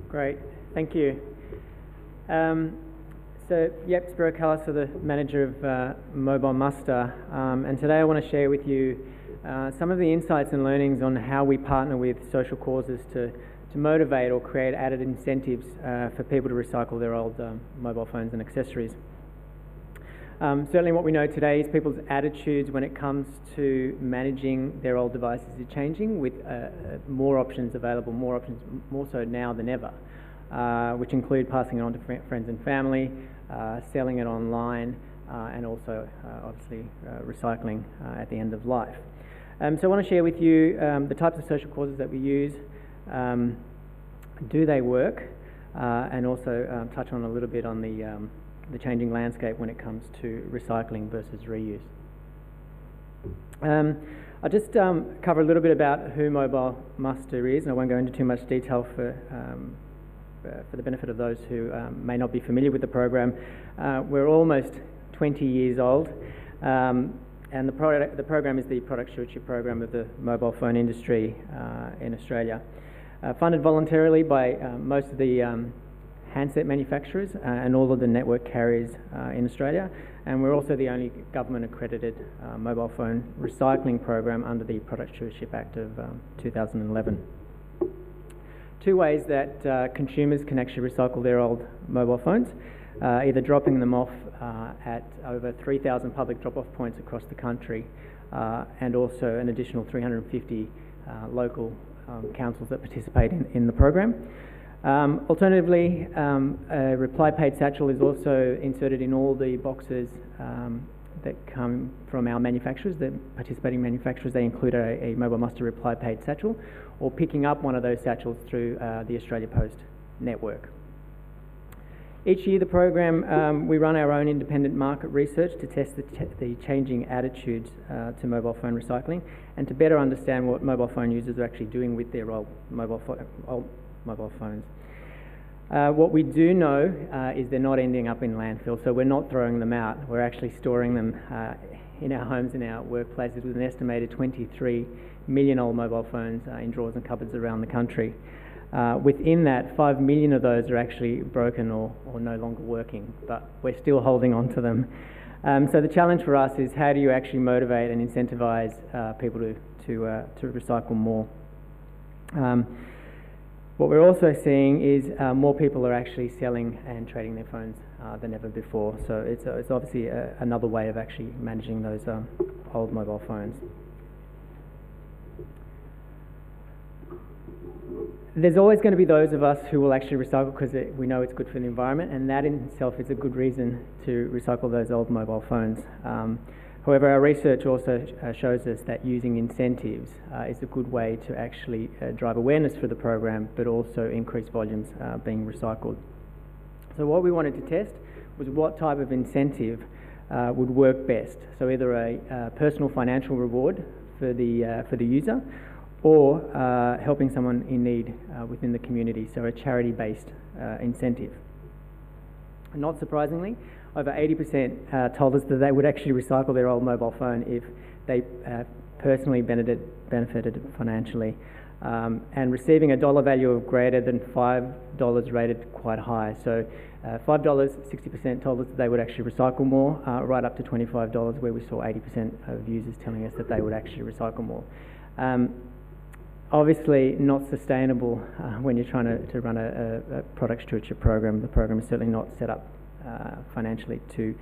Great, thank you. Spiro Callis, the manager of MOBILEMUSTer, and today I want to share with you some of the insights and learnings on how we partner with social causes to motivate or create added incentives for people to recycle their old mobile phones and accessories. Certainly what we know today is people's attitudes when it comes to managing their old devices is changing, with more options available, more so now than ever, which include passing it on to friends and family, selling it online, and also obviously recycling at the end of life. So I want to share with you the types of social causes that we use. Do they work? And also touch on a little bit on the changing landscape when it comes to recycling versus reuse. I'll just cover a little bit about who MOBILEMUSTer is, and I won't go into too much detail for the benefit of those who may not be familiar with the program. We're almost 20 years old, and the program is the product stewardship program of the mobile phone industry in Australia. Funded voluntarily by most of the handset manufacturers and all of the network carriers in Australia, and we're also the only government accredited mobile phone recycling program under the Product Stewardship Act of 2011. Two ways that consumers can actually recycle their old mobile phones, either dropping them off at over 3,000 public drop-off points across the country, and also an additional 350 local councils that participate in the program. Alternatively, a reply paid satchel is also inserted in all the boxes that come from our manufacturers, the participating manufacturers. They include a MOBILEMUSTer reply paid satchel, or picking up one of those satchels through the Australia Post network. Each year the program, we run our own independent market research to test the changing attitudes to mobile phone recycling, and to better understand what mobile phone users are actually doing with their old mobile phones. What we do know is they're not ending up in landfill, so we're not throwing them out. We're actually storing them in our homes, in our workplaces, with an estimated 23 million old mobile phones in drawers and cupboards around the country. Within that, 5 million of those are actually broken or no longer working, but we're still holding on to them. So the challenge for us is, how do you actually motivate and incentivize people to recycle more? What we're also seeing is more people are actually selling and trading their phones than ever before. So it's obviously another way of actually managing those old mobile phones. There's always going to be those of us who will actually recycle because we know it's good for the environment, and that in itself is a good reason to recycle those old mobile phones. However, our research also shows us that using incentives is a good way to actually drive awareness for the program, but also increase volumes being recycled. So what we wanted to test was what type of incentive would work best. So either a personal financial reward for the user, or helping someone in need within the community, so a charity-based incentive. Not surprisingly, over 80% told us that they would actually recycle their old mobile phone if they personally benefited financially. And receiving a dollar value of greater than $5 rated quite high. So $5, 60% told us that they would actually recycle more, right up to $25, where we saw 80% of users telling us that they would actually recycle more. Obviously not sustainable when you're trying to run a product stewardship program. The program is certainly not set up financially to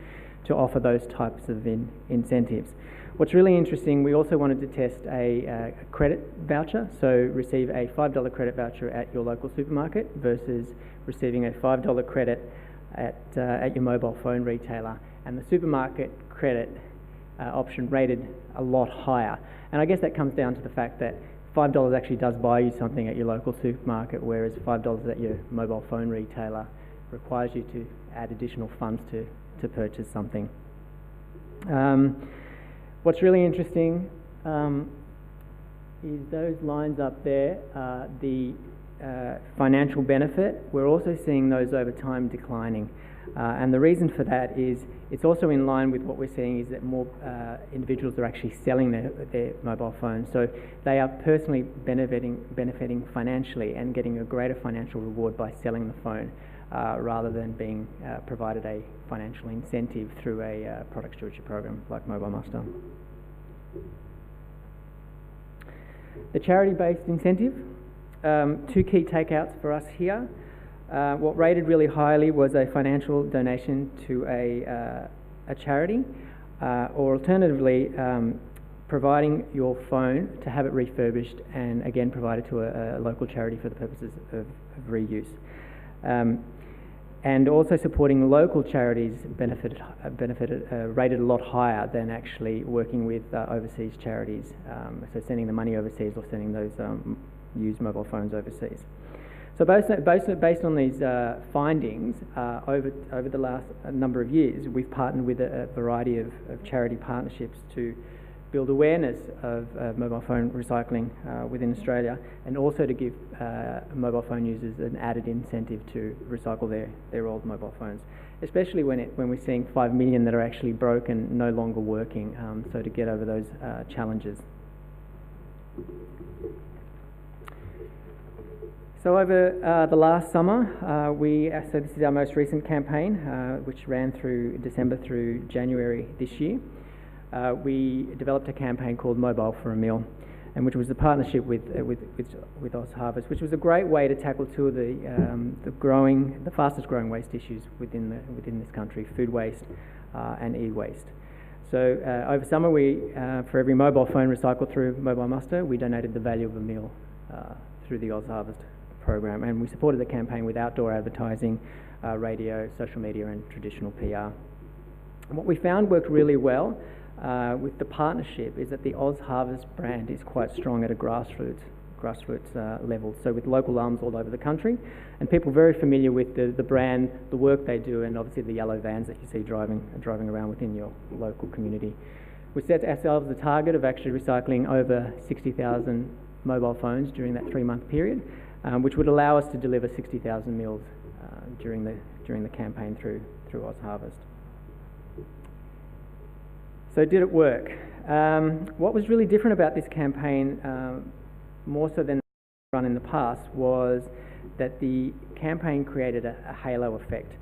offer those types of incentives. What's really interesting, we also wanted to test a credit voucher, so receive a $5 credit voucher at your local supermarket versus receiving a $5 credit at your mobile phone retailer, and the supermarket credit option rated a lot higher. And I guess that comes down to the fact that $5 actually does buy you something at your local supermarket, whereas $5 at your mobile phone retailer requires you to add additional funds to purchase something. What's really interesting is those lines up there, the financial benefit, we're also seeing those over time declining. And the reason for that is it's also in line with what we're seeing is that more individuals are actually selling their mobile phones. So they are personally benefiting financially and getting a greater financial reward by selling the phone rather than being provided a financial incentive through a product stewardship program like MOBILEMUSTER. The charity-based incentive, two key takeouts for us here. What rated really highly was a financial donation to a charity, or alternatively providing your phone to have it refurbished and again provided to a local charity for the purposes of reuse. And also supporting local charities rated a lot higher than actually working with overseas charities, so sending the money overseas or sending those used mobile phones overseas. So based on these findings, over the last number of years, we've partnered with a variety of charity partnerships to build awareness of mobile phone recycling within Australia, and also to give mobile phone users an added incentive to recycle their old mobile phones, especially when we're seeing 5 million that are actually broken, no longer working, so to get over those challenges. So over the last summer, so this is our most recent campaign, which ran through December through January this year. We developed a campaign called Mobile for a Meal, and which was a partnership with Oz Harvest, which was a great way to tackle two of the fastest growing waste issues within this country: food waste and e-waste. So over summer, for every mobile phone recycled through MOBILEMUSTER, we donated the value of a meal through the Oz Harvest program, and we supported the campaign with outdoor advertising, radio, social media, and traditional PR. And what we found worked really well with the partnership is that the Oz Harvest brand is quite strong at a grassroots level, so with local arms all over the country, and people very familiar with the brand, the work they do, and obviously the yellow vans that you see driving around within your local community. We set ourselves the target of actually recycling over 60,000 mobile phones during that 3-month period, which would allow us to deliver 60,000 meals during the campaign through Oz Harvest. So did it work? What was really different about this campaign, more so than run in the past, was that the campaign created a halo effect.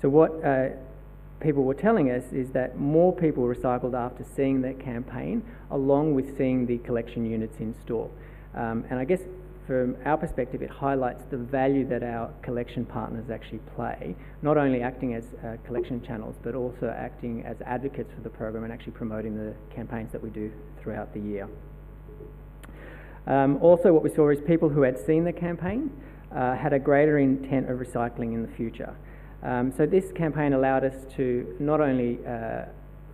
So what people were telling us is that more people recycled after seeing that campaign, along with seeing the collection units in store. And I guess from our perspective, it highlights the value that our collection partners actually play, not only acting as collection channels, but also acting as advocates for the program and actually promoting the campaigns that we do throughout the year. Also, what we saw is people who had seen the campaign had a greater intent of recycling in the future. So this campaign allowed us to not only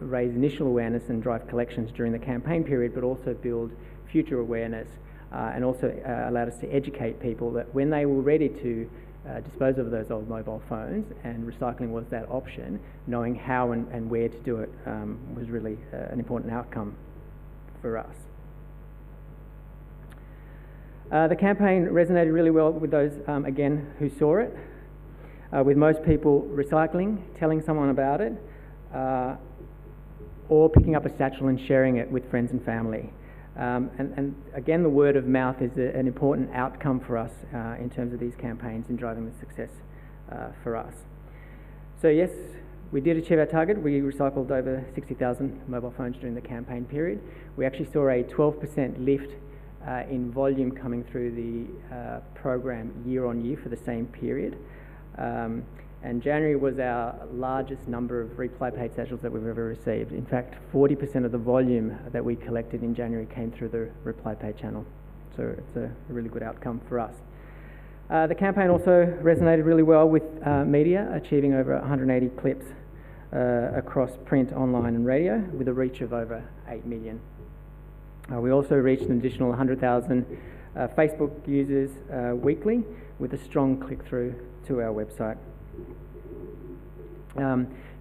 raise initial awareness and drive collections during the campaign period, but also build future awareness, and also allowed us to educate people that when they were ready to dispose of those old mobile phones, and recycling was that option, knowing how and where to do it was really an important outcome for us. The campaign resonated really well with those, again, who saw it, with most people recycling, telling someone about it, or picking up a satchel and sharing it with friends and family. And again, the word of mouth is an important outcome for us in terms of these campaigns and driving the success for us. So yes, we did achieve our target. We recycled over 60,000 mobile phones during the campaign period. We actually saw a 12% lift in volume coming through the program year on year for the same period. And January was our largest number of reply paid satchels that we've ever received. In fact, 40% of the volume that we collected in January came through the reply paid channel. So it's a really good outcome for us. The campaign also resonated really well with media, achieving over 180 clips across print, online and radio, with a reach of over 8 million. We also reached an additional 100,000 Facebook users weekly, with a strong click-through to our website.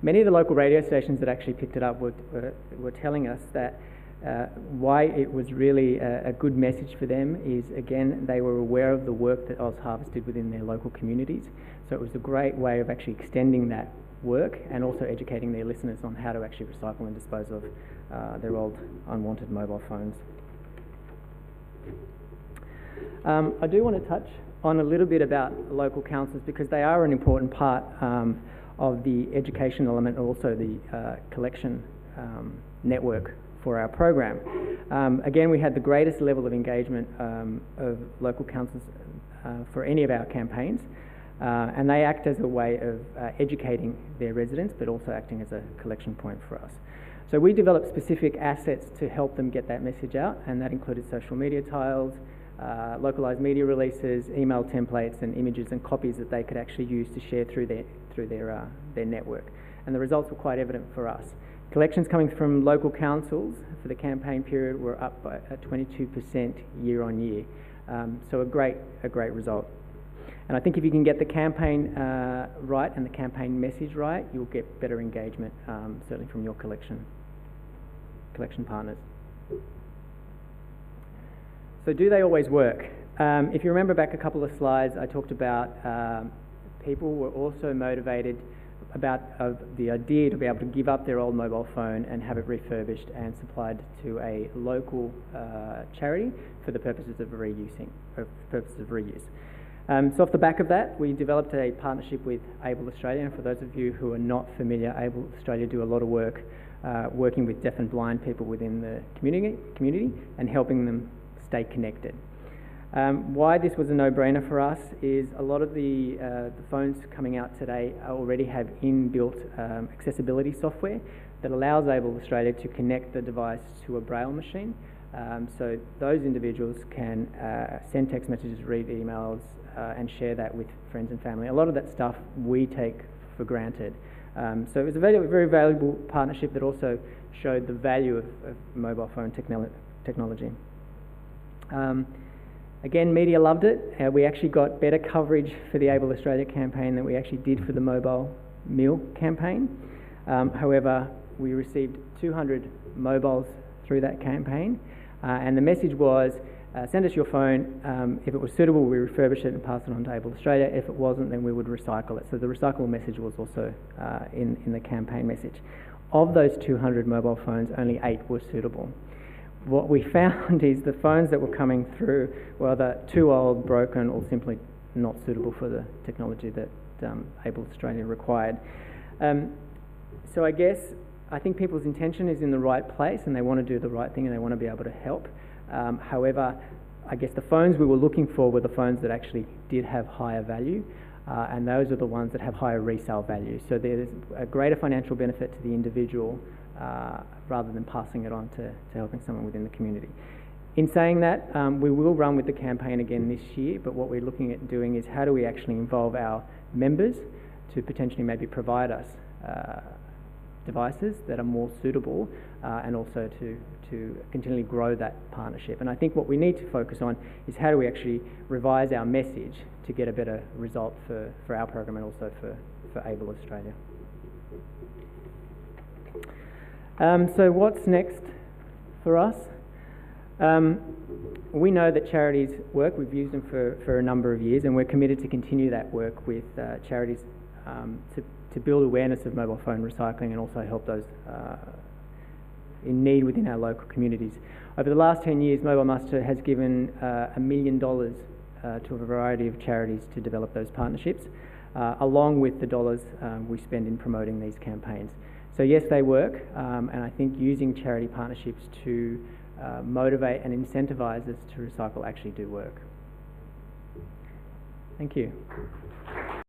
Many of the local radio stations that actually picked it up were telling us that Why it was really a good message for them is, again, they were aware of the work that OzHarvest did within their local communities. So it was a great way of actually extending that work and also educating their listeners on how to actually recycle and dispose of their old unwanted mobile phones. I do want to touch on a little bit about local councils, because they are an important part of the education element and also the collection network for our program. Again, we had the greatest level of engagement of local councils for any of our campaigns, and they act as a way of educating their residents, but also acting as a collection point for us. So we developed specific assets to help them get that message out, and that included social media tiles, localised media releases, email templates and images and copies that they could actually use to share through their network. And the results were quite evident for us. Collections coming from local councils for the campaign period were up by 22% year on year. So a great result. And I think if you can get the campaign right and the campaign message right, you'll get better engagement, certainly from your collection partners. So do they always work? If you remember back a couple of slides, I talked about people were also motivated about the idea to be able to give up their old mobile phone and have it refurbished and supplied to a local charity for the purposes of reuse. So off the back of that, we developed a partnership with Able Australia, and for those of you who are not familiar, Able Australia do a lot of work working with deaf and blind people within the community and helping them stay connected. Why this was a no-brainer for us is a lot of the phones coming out today already have inbuilt accessibility software that allows Able Australia to connect the device to a braille machine. So those individuals can send text messages, read emails, and share that with friends and family. A lot of that stuff we take for granted. So it was a very, very valuable partnership that also showed the value of mobile phone technology. Again, media loved it. We actually got better coverage for the Able Australia campaign than we actually did for the mobile meal campaign. However, we received 200 mobiles through that campaign, and the message was, send us your phone. If it was suitable, we refurbish it and pass it on to Able Australia. If it wasn't, then we would recycle it. So the recycle message was also in the campaign message. Of those 200 mobile phones, only 8 were suitable. What we found is the phones that were coming through were either too old, broken, or simply not suitable for the technology that Able Australia required. So I think people's intention is in the right place, and they want to do the right thing, and they want to be able to help. However, I guess the phones we were looking for were the phones that actually did have higher value, and those are the ones that have higher resale value. So there's a greater financial benefit to the individual rather than passing it on to helping someone within the community. In saying that, we will run with the campaign again this year, but what we're looking at doing is how do we actually involve our members to potentially maybe provide us devices that are more suitable and also to continually grow that partnership. And I think what we need to focus on is how do we actually revise our message to get a better result for our program and also for Able Australia. So what's next for us? We know that charities work. We've used them for a number of years, and we're committed to continue that work with charities to build awareness of mobile phone recycling and also help those in need within our local communities. Over the last 10 years, MOBILEMUSTER has given $1 million to a variety of charities to develop those partnerships, along with the dollars we spend in promoting these campaigns. So yes, they work, and I think using charity partnerships to motivate and incentivise us to recycle actually do work. Thank you.